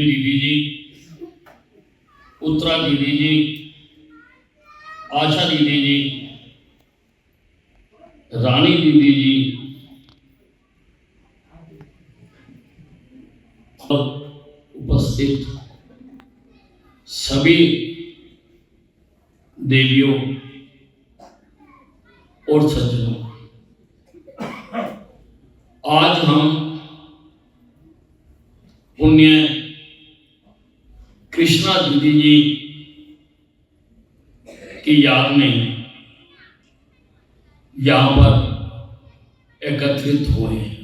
दीदी जी, उत्तरा दीदी जी, आशा दीदी जी, रानी दीदी जी, उपस्थित सभी देवियों और सज्जनों, आज हम पुण्य कृष्णा दीदी जी की याद में यहां पर एकत्रित हुए हैं।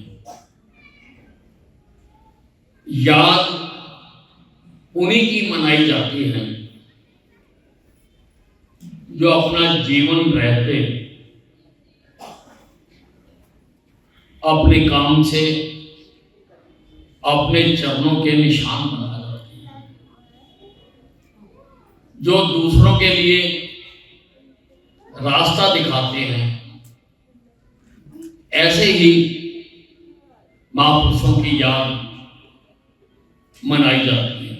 याद उन्हीं की मनाई जाती है जो अपना जीवन रहते अपने काम से अपने चरणों के निशान बना जाते हैं, जो दूसरों के लिए रास्ता दिखाते हैं। ऐसे ही महापुरुषों की याद मनाई जाती है।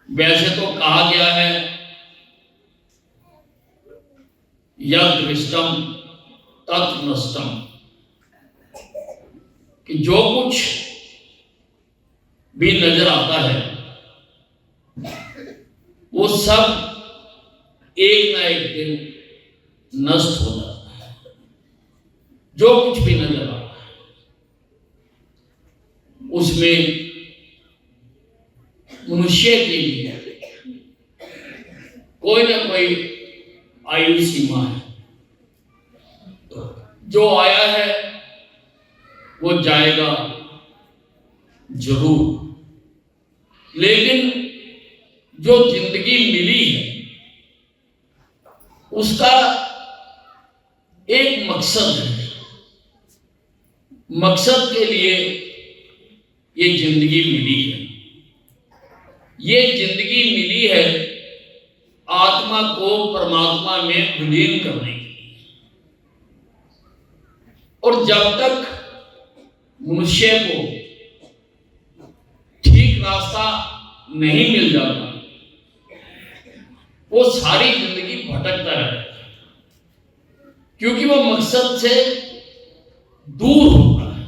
वैसे तो कहा गया है यद दृष्टम तत् नष्टम, कि जो कुछ भी नजर आता है वो सब एक ना एक दिन नष्ट हो जाता है। जो कुछ भी नजर आता है उसमें मनुष्य के लिए कोई ना कोई आयु सीमा है। जो आया है वो जाएगा जरूर, लेकिन जो जिंदगी मिली है उसका एक मकसद है। मकसद के लिए ये जिंदगी मिली है। ये जिंदगी मिली है आत्मा को परमात्मा में विलीन करने के लिए। और जब तक मनुष्य को ठीक रास्ता नहीं मिल जाता वो सारी जिंदगी भटकता रहता है, क्योंकि वो मकसद से दूर होता है।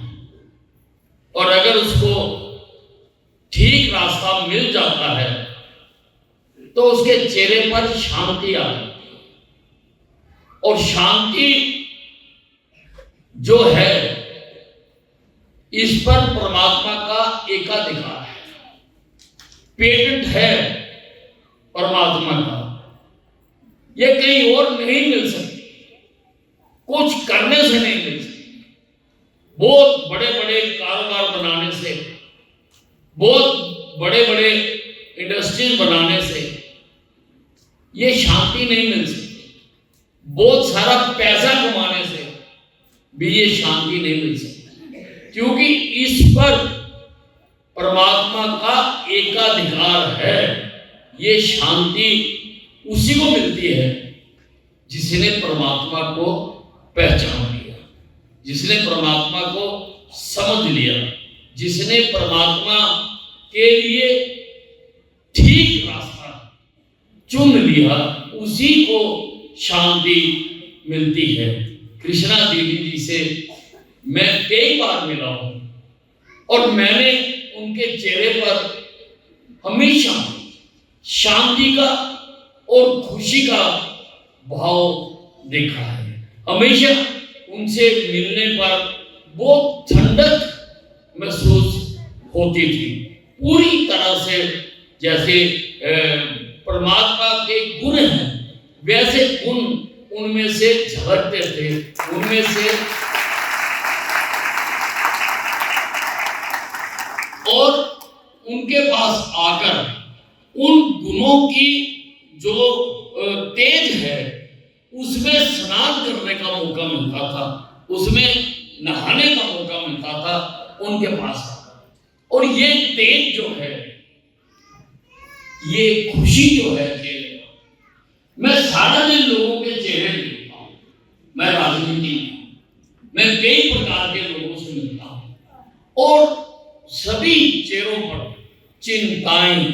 और अगर उसको ठीक रास्ता मिल जाता है तो उसके चेहरे पर शांति आ जाती है। और शांति जो है इस पर परमात्मा का एकाधिकार है, पेटेंट है परमात्मा का। ये कहीं और नहीं मिल सकती, कुछ करने से नहीं मिल सकती। बहुत बड़े बड़े कारोबार बनाने से, बहुत बड़े बड़े इंडस्ट्रीज बनाने से ये शांति नहीं मिल सकती। बहुत सारा पैसा कमाने से भी ये शांति नहीं मिल सकती, क्योंकि इस पर परमात्मा का एकाधिकार है। ये शांति उसी को मिलती है जिसने परमात्मा को पहचान लिया, जिसने परमात्मा को समझ लिया, जिसने परमात्मा के लिए ठीक रास्ता चुन लिया, उसी को शांति मिलती है। कृष्णा दीदी जी से मैं कई बार मिला हूं और मैंने उनके चेहरे पर हमेशा शांति का और खुशी का भाव देखा है। हमेशा उनसे मिलने पर बहुत ठंडक महसूस होती थी, पूरी तरह से जैसे परमात्मा के गुण हैं वैसे गुण उनमें से झलकते थे। उनमें से और उनके पास आकर उन गुणों की जो तेज है उसमें स्नान करने का मौका मिलता था, उसमें नहाने का मौका मिलता था उनके पास आकर। और ये तेज जो है, ये खुशी जो है चेहरे पर, मैं सारा दिन लोगों के चेहरे देखता हूं। मैं राजनीति में मैं कई प्रकार के लोगों से मिलता हूं और सभी चेहरों चेहरों पर चिंताएं,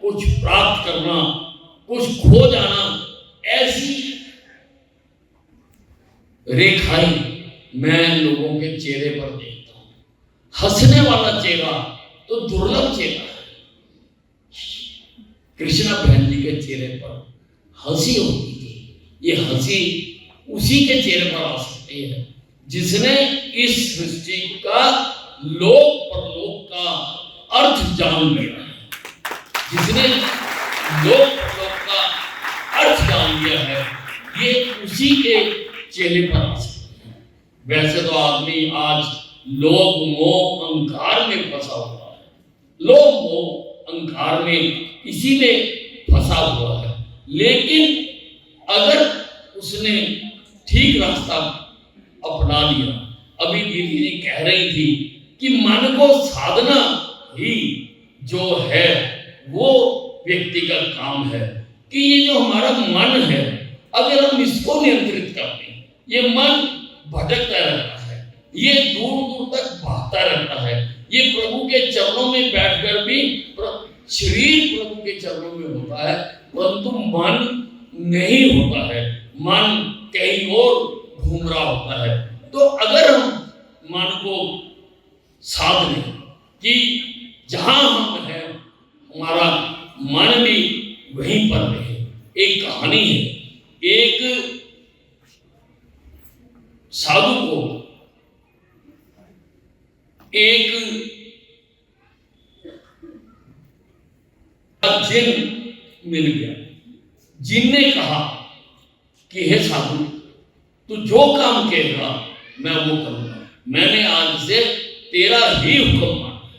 कुछ प्राप्त करना, कुछ खो जाना, ऐसी रेखाएं मैं लोगों के चेहरे पर देखता हूं। हंसने वाला चेहरा तो दुर्लभ चेहरा है। कृष्णा बहन जी के चेहरे पर हंसी होती थी। ये हंसी उसी के चेहरे पर आ सकती है जिसने इस सृष्टि का लोक परलोक का अर्थ जान लिया है, जिसने लोक परलोक का अर्थ जान लिया है, ये उसी के चेहरे पर आ सकती है। वैसे तो आदमी आज लोभ मोह अहंकार में फंसा हुआ है, लोभ मोह अहंकार में इसी में फंसा हुआ है। लेकिन अगर उसने ठीक रास्ता अपना लिया, अभी दीदी जी कह रही थी कि मन को साधना ही जो है वो व्यक्ति का काम है, कि ये जो हमारा मन है अगर हम इसको नियंत्रित कर दें, ये मन भटकता रहता है, ये दूर दूर तक भागता रहता है, ये प्रभु के चरणों में बैठकर भी शरीर प्रभु के चरणों में होता है परंतु मन नहीं होता है, मन कहीं और घूम रहा होता है। तो अगर हम मन को साध लें कि जहां हम हैं हमारा मन भी वहीं पर रहे। एक कहानी है, एक साधु को एक जिन मिल गया। जिन ने कहा कि हे साधु, तू जो काम कहेगा मैं वो करूंगा, मैंने आज से तेरा ही हुक्म माना।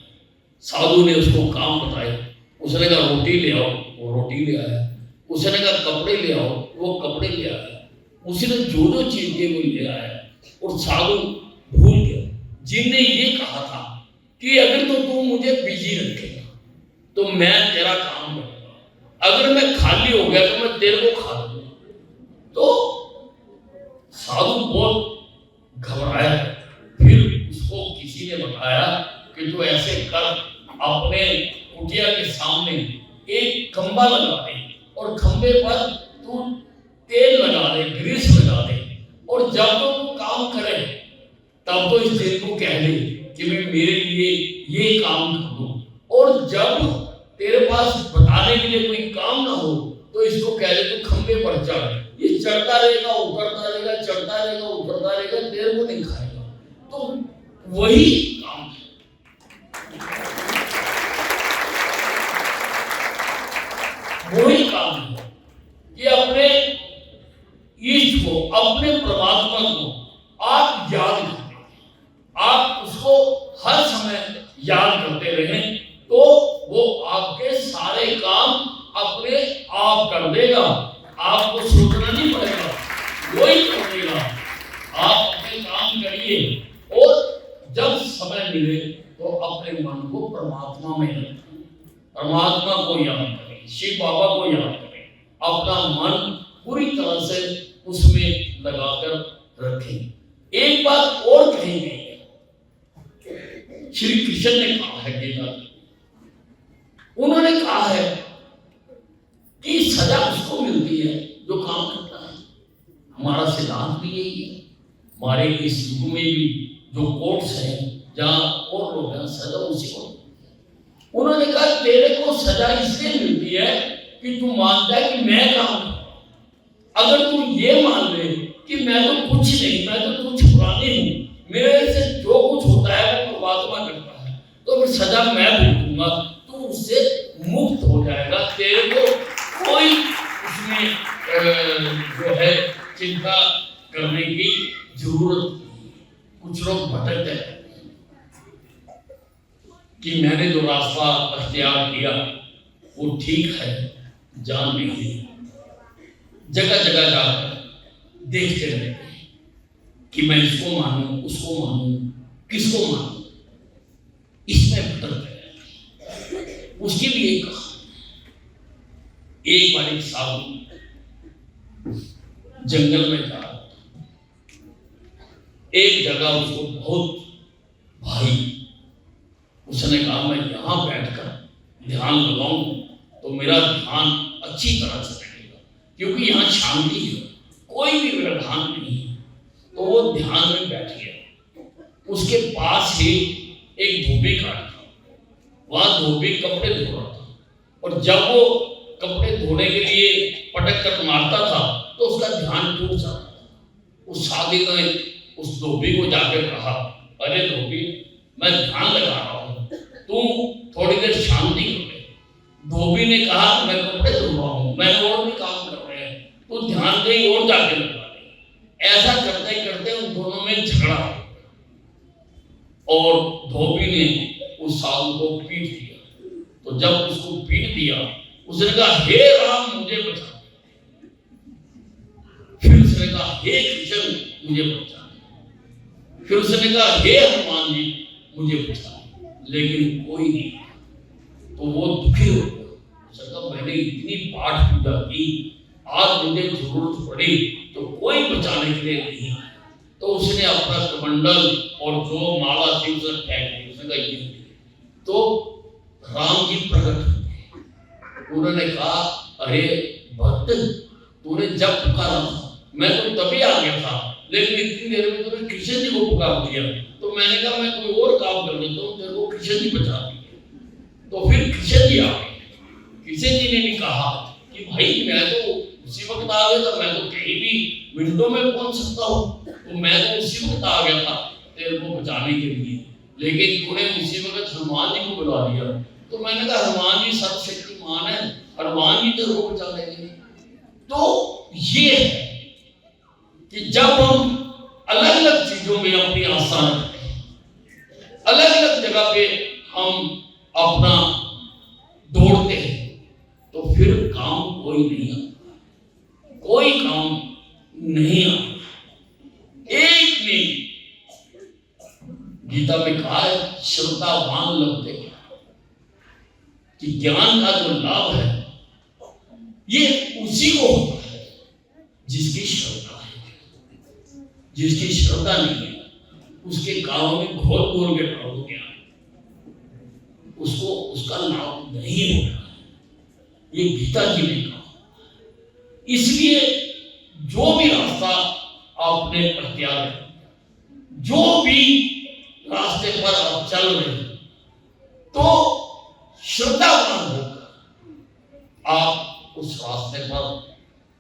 साधु ने उसको काम बताया। उसने कहा रोटी ले आओ, वो रोटी ले आया। उसने कहा कपड़े ले आओ, वो कपड़े ले आया। उसने जो जो चीज के वो ले आया और साधु भूल गया। जिनने ये कहा था कि अगर तो तू मुझे बिजी रखेगा तो मैं तेरा काम करूंगा, अगर मैं खाली हो गया तो मैं तेरे को खा लूंगा। तो साधु बहुत घबराया। फिर उसको किसी ने बताया कि तू ऐसे कर, अपने कुटिया के सामने एक खंबा लगा दे और खंबे पर तू तेल लगा दे, ग्रीस लगा दे, और जब तो तू काम करे तब तो इस तेल को कह दे कि मैं मेरे लिए ये काम कर दूं, और जब तेरे पास बताने के लिए कोई काम ना हो तो इसको कह दे तू खंबे पर चढ़। ये चढ़ता रहेगा, उतरता रहेगा, चढ़ता रहेगा, उतरता रहेगा, तेरे को नहीं खाएगा। तो वही काम है। वही काम है कि अपने ईश्वर को, अपने परमात्मा को आप याद करें, आप उसको हर समय याद करते रहें तो वो आपके सारे काम अपने आप कर देगा। आपको सोचना नहीं पड़ेगा, वही कर देगा। आप अपने काम करिए और जब समय मिले तो अपने मन को परमात्मा में रखें, परमात्मा को याद करें, शिव बाबा को याद करें, अपना मन पूरी तरह से उसमें लगाकर रखें। एक बात और कही गई है, श्री कृष्ण ने कहा है गीता, उन्होंने कहा है कि सजा उसको मिलती है जो काम करता है। हमारा सिद्धांत भी यही है। हमारे इस युग में भी जो कोर्ट्स हैं जहां और लोग हैं, सजा उसी को। उन्होंने कहा तेरे को सजा इसलिए मिलती है कि तू मानता है कि मैं काम करता। अगर तू ये मान ले कि मैं तो कुछ नहीं, मैं तो कुछ पुरानी हूं, मेरे से जो कुछ होता है वो परमात्मा करता है, तो फिर सजा मैं भुगतूंगा, तो उससे मुक्त हो जाएगा। तेरे को कोई उसमें जो है चिंता करने की जरूरत नहीं। कुछ लोग भटकते हैं कि मैंने जो रास्ता अख्तियार किया वो ठीक है, जान लीजिए, जगह जगह जाकर देखते रहते हैं कि मैं इसको मानूं, उसको मानूं, किसको मानूं, इसमें भटकते रहते। उसकी भी एक बार एक साधु जंगल में जा, एक जगह उसको बहुत भाई उसने कहा मैं यहाँ बैठकर ध्यान लगाऊं तो मेरा ध्यान अच्छी तरह से लगेगा, क्योंकि यहाँ शांति है, कोई भी व्यवधान नहीं है। तो वो ध्यान में बैठ गया। उसके पास ही एक धोबी काट था, वहां धोबी कपड़े धो रहा था, और जब वो कपड़े धोने के लिए पटक कर मारता था तो उसका ध्यान टूट जाता था। उस साधु ने उस धोबी को जाकर कहा, अरे धोबी, मैं ध्यान लगा रहा हूं, तू थोड़ी देर शांति कर ले। धोबी ने कहा, मैं कपड़े धो रहा हूं, मैंने और भी काम कर रहे हैं, तू ध्यान कहीं और जाके लगा ले। ऐसा करते करते उन दोनों में झगड़ा हो और धोबी ने उस साधु को पीट दिया। तो जब उसको पीट दिया, उसने कहा, हे राम मुझे बचा। फिर उसने कहा, हे कृष्ण मुझे बचा। फिर उसने कहा, हे हनुमान जी मुझे बचा, लेकिन कोई नहीं। तो वो दुखी हो गया। उसने कहा, मैंने इतनी पाठ पूजा की, आज मुझे जरूरत पड़ी तो कोई बचाने के लिए नहीं। तो उसने अपना कमंडल और जो माला थी उसे फेंक दी। उसने कहा, ये। तो राम जी प्रकट हुए। उन्होंने कहा, अरे भक्त, तूने जब पुकारा था मैं तो तभी आ गया था, लेकिन इतनी देर में तूने कृष्ण जी को पुकार दिया, तो मैंने कहा मैं कोई और काम कर लेता हूँ, तेरे को कृष्ण जी बचा दिए। तो फिर कृष्ण जी आ गए। कृष्ण जी ने भी कहा कि भाई मैं तो उसी वक्त आ गया था, मैं तो कहीं भी विंडो में पहुंच सकता हूँ, तो मैं तो उसी वक्त आ गया था तेरे को बचाने के लिए, लेकिन तूने उसी वक्त हनुमान जी को बुला दिया। तो मैंने कहा, हनुमान जी सर्वशक्तिमान है, हनुमान जी तेरे को बचा लेंगे। तो ये है कि जब हम अलग अलग चीजों में अपनी आस्था रखते हैं, अलग अलग जगह पे हम अपना दौड़ते हैं, तो फिर काम कोई नहीं आता, कोई काम नहीं आता। एक ने गीता में कहा है, श्रद्धावान लभते ज्ञान, कि ज्ञान का जो लाभ है ये उसी को होता है जिसकी श्रद्धा है। जिसकी श्रद्धा नहीं है उसके कानों में घोल घोल के डाल दो ज्ञान, उसको उसका लाभ नहीं होता है। ये गीता जी ने कहा। इसलिए जो भी रास्ता आपने अख्तियार किया, जो भी रास्ते पर आप चल रहे हैं, तो श्रद्धावान होकर आप उस रास्ते पर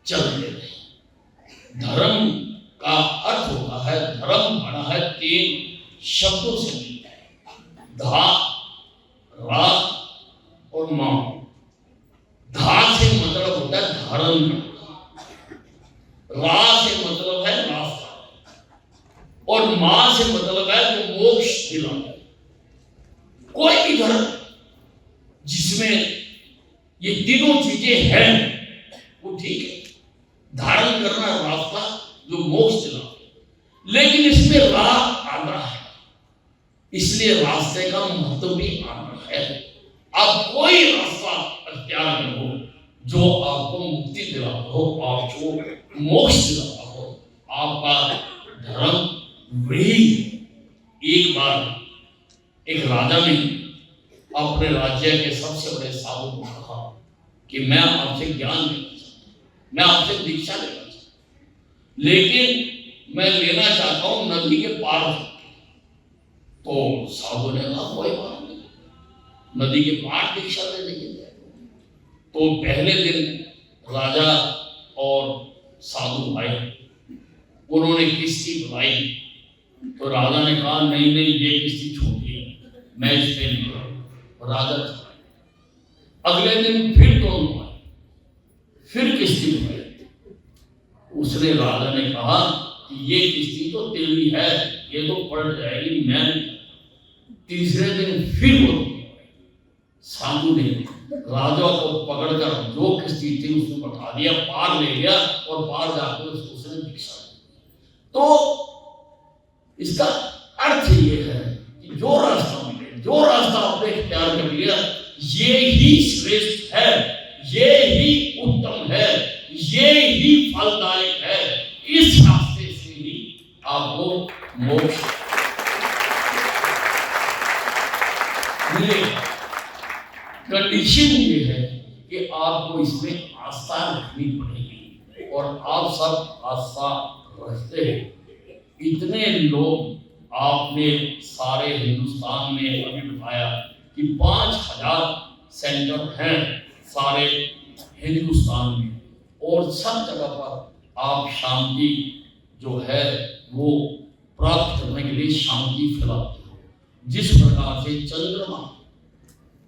चलते रहे। धर्म का अर्थ होता है, धर्म बना है 3 शब्दों से मिलता है, धा, रा और मा। धा से मतलब होता है धारण करना, रा से मतलब है रास्ता, और मा से मतलब है जो मोक्ष दिलाना। कोई भी धर्म जिसमें ये तीनों चीजें हैं वो ठीक है, धारण करना रास्ता जो मोक्ष दिलाना, लेकिन इसमें राह आना है, इसलिए रास्ते का महत्व भी आना है। आप कोई रास्ता अख्तियार करो जो आपको मुक्ति दिलाता हो, आपको मोक्ष दिलाता हो, आपका धर्म वही। एक बार एक राजा ने अपने राज्य के सबसे बड़े साधु को कहा कि मैं आपसे ज्ञान लेना चाहता हूं, मैं आपसे दीक्षा लेना चाहता हूं, लेकिन मैं लेना चाहता हूं नदी के पार। तो साधु ने कहा, कोई बात नहीं, नदी के पार दीक्षा ले लेंगे। तो पहले दिन राजा और साधु आए, उन्होंने किश्ती बुलाई। तो राजा ने कहा, नहीं नहीं, ये किश्ती छोटी है, मैं इस पे नहीं करूँ। राजा चलाए। अगले दिन फिर दोनों आए, फिर किश्ती बुलाई। उसने राजा ने कहा कि ये किश्ती तो तेरी है, ये तो पलट जाएगी, मैं नहीं। तीसरे दिन फिर वो साधु ने राजा को पकड़कर जो किश्ती थी उसको बता दिया, पार ले गया, और पार जाकर उसने दीक्षा दी। तो इसका अर्थ ये है कि जो रास्ता मिले, जो रास्ता आपने इख्तियार कर लिया, ये ही श्रेष्ठ है, ये ही उत्तम है, ये ही फलदायक है। इस रास्ते से ही आपको मोक्ष कंडीशन ये है कि आपको इसमें आस्था रखनी पड़ेगी और आप सब आस्था रखते हैं। इतने लोग आपने सारे हिंदुस्तान में अभी बताया कि 5000 सेंटर हैं सारे हिंदुस्तान में और सब जगह पर आप शांति जो है वो प्राप्त करने के लिए शांति फैलाते हो। जिस प्रकार से चंद्रमा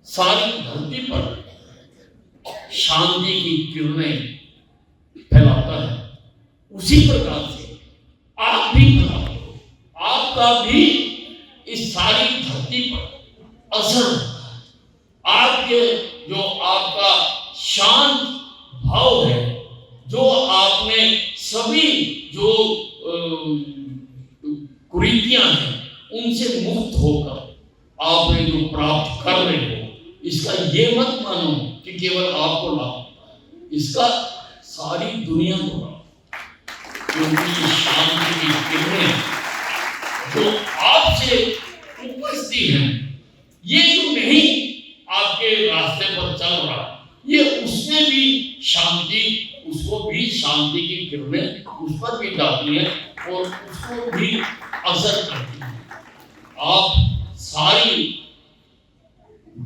सारी धरती पर शांति की किरणें फैलाता है, उसी प्रकार से आप भी फैलाते हो। आपका भी इस सारी धरती पर असर होता है। आपके जो आपका शांत भाव है, जो आपने सभी जो कुरीतियां हैं उनसे मुक्त होकर आपने जो प्राप्त कर रहे हो, इसका ये मत मानो कि केवल आपको लाभ, इसका सारी दुनिया को लाभ। क्योंकि शांति की किरणें जो आपसे उपस्थित हैं, ये जो नहीं आपके रास्ते पर चल रहा, ये उसमें भी शांति, उसको भी शांति की किरणें उस पर भी जाती है और उसको भी असर करती है। आप सारी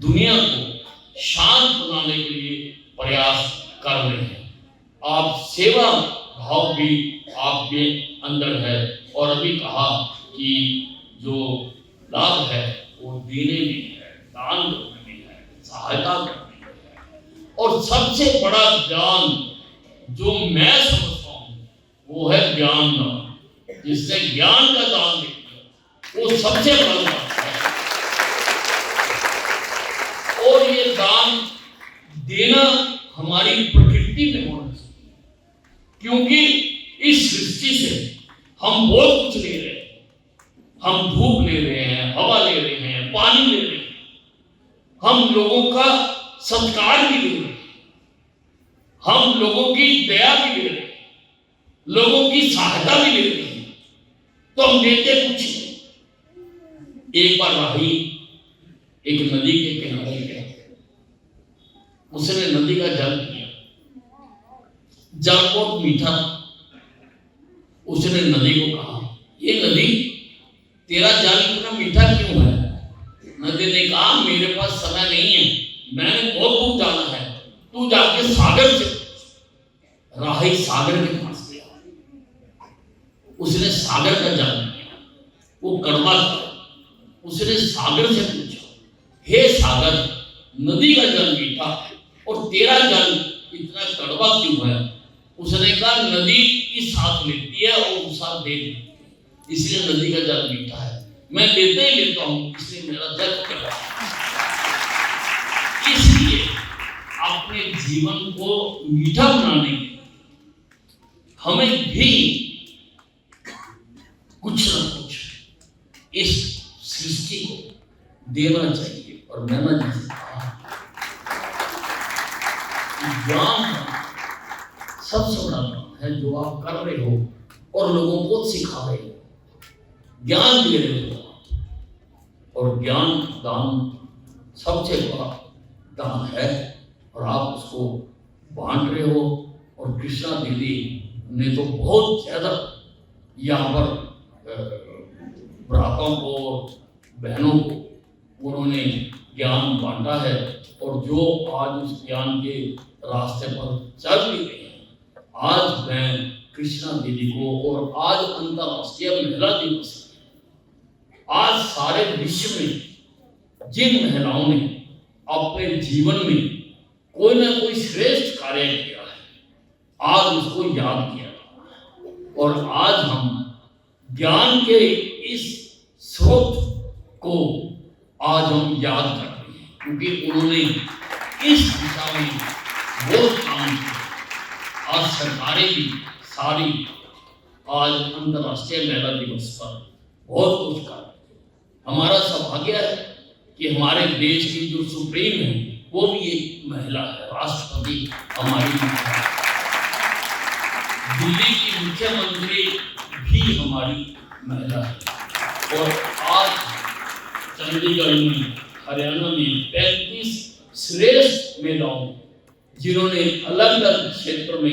दुनिया को शांत बनाने के लिए प्रयास कर रहे हैं। आप सेवा भाव भी आपके अंदर है और अभी कहा कि जो लाभ है वो देने में है, दान करने में है, सहायता करने में है। और सबसे बड़ा ज्ञान जो मैं समझता हूँ वो है ज्ञान दान। जिसने ज्ञान का दान दिया वो सबसे बड़ा दान है। और ये दान देना हमारी प्रकृति में होना चाहिए, क्योंकि इस सृष्टि से हम बहुत कुछ ले रहे हैं। हम धूप ले रहे हैं, हवा ले रहे हैं, पानी ले रहे हैं, हम लोगों का सत्कार भी ले रहे हैं, हम लोगों की दया भी ले रहे हैं, लोगों की सहायता भी ले रहे हैं, तो हम देते कुछ नहीं। एक बार राही एक नदी के किनारे गया, उसने नदी का जल पिया, जल बहुत मीठा। उसने नदी को कहा, ये नदी तेरा जल इतना मीठा क्यों है? नदी ने कहा, मेरे पास समय नहीं है, मैंने बहुत दूर जाना है, तू जाके सागर से। राही सागर के पास गया, उसने सागर का जल पिया, वो कड़वा था। उसने सागर से पूछा, हे सागर, नदी का जल मीठा और तेरा जल इतना कड़वा क्यों है? उसने कहा, नदी इस हाथ लेती है और उस हाथ दे देती है, इसलिए नदी का जल मीठा है। मैं लेते ही लेता हूं, इसलिए मेरा जल कड़वा है। इसलिए अपने जीवन को मीठा बनाने के लिए हमें भी कुछ न कुछ इस सृष्टि को देना चाहिए। और मैंने जैसे कहा, ज्ञान सबसे बड़ा काम है जो आप कर रहे हो और लोगों को सिखा रहे हो, ज्ञान दे रहे हो। और ज्ञान दान सबसे बड़ा दान है और आप उसको बांट रहे हो। और कृष्णा दीदी ने तो बहुत ज्यादा यहाँ पर भ्राताओं को, बहनों को उन्होंने ज्ञान बांटा है। और जो आज उस ज्ञान के रास्ते पर चल भी रहे हैं, आज मैं कृष्णा दीदी को, और आज अंतर्राष्ट्रीय महिला दिवस, आज सारे विश्व में जिन महिलाओं ने अपने जीवन में कोई ना कोई श्रेष्ठ कार्य किया है, आज उसको याद किया। और आज हम ज्ञान के इस स्रोत को आज हम याद कर रहे हैं, क्योंकि उन्होंने इस दिशा में बहुत काम किया। आज सरकारें भी सारी आज अंतर्राष्ट्रीय महिला दिवस पर बहुत कुछ कर रही है। हमारा सौभाग्य है कि हमारे देश की जो सुप्रीम है वो भी एक महिला है, राष्ट्रपति हमारी महिला है। दिल्ली की मुख्यमंत्री भी हमारी महिला है। और आज चंडीगढ़ में, हरियाणा में 35 श्रेष्ठ महिलाओं जिन्होंने अलग अलग क्षेत्र में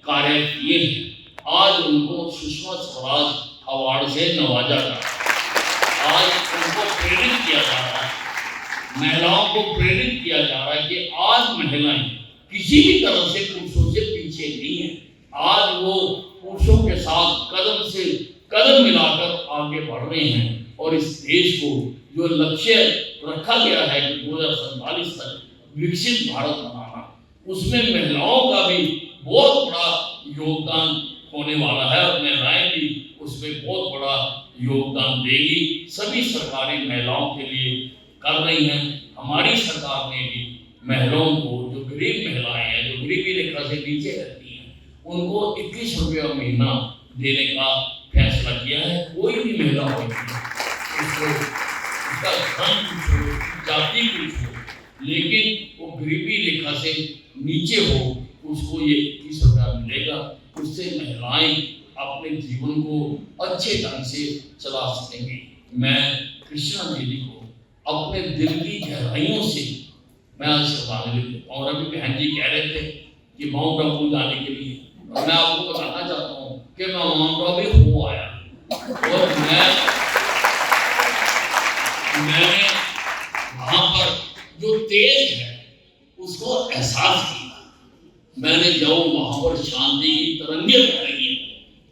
कार्य किए हैं, आज उनको सुषमा स्वराज अवार्ड से नवाजा जा रहा है। आज उनको प्रेरित किया जा रहा है, महिलाओं को प्रेरित किया जा रहा है कि आज महिलाएं किसी भी तरह से पुरुषों से पीछे नहीं है। आज वो पुरुषों के साथ कदम से कदम मिलाकर आगे बढ़ रहे हैं और इस देश को जो लक्ष्य रखा गया है कि 2047 तक विकसित भारत बनाना, उसमें महिलाओं का भी बहुत बड़ा योगदान होने वाला है और महिलाएं भी उसमें बहुत बड़ा योगदान देगी। सभी सरकारें महिलाओं के लिए कर रही हैं। हमारी सरकार ने भी महिलाओं को, जो गरीब महिलाएं हैं, जो गरीबी रेखा से नीचे रहती हैं, उनको 21 रुपये महीना देने का फैसला किया है। कोई भी महिला होगी, उसको उसका धन कुछ हो, जाति कुछ हो, लेकिन वो गरीबी रेखा से नीचे हो, उसको ये 21 रुपया मिलेगा। उससे महिलाएं अपने जीवन को अच्छे ढंग से चला सकेंगी। मैं कृष्णा दीदी को अपने दिल की गहराइयों से मैं आशीर्वाद देता हूँ। और अभी बहन जी कह रहे थे कि माउंट आबू जाने के लिए, और मैं आपको बताना चाहता हूँ कि मैं माउंट आबू हो आया और मैंने वहां पर जो तेज है उसको एहसास किया। मैंने जब वहां पर शांति की तरंगे बह रही है,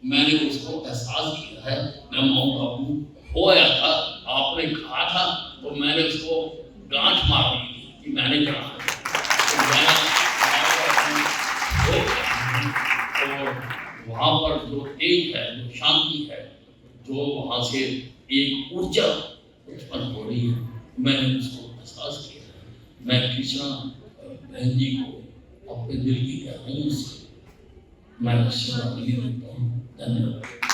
मैंने उसको एहसास किया है। मैं माउंट आबू हो आया था, आपने कहा था तो मैंने उसको गांठ मार दी थी कि मैंने कहा और वहां पर जो तेज है, जो शांति है, जो वहां से एक ऊर्जा उत्पन्न हो रही है, मैंने उसको एहसास किया। मैं कृष्णा बहन जी को अपने दिल की गहराइयों से मैं आशीर्वाद देता हूँ। धन्यवाद।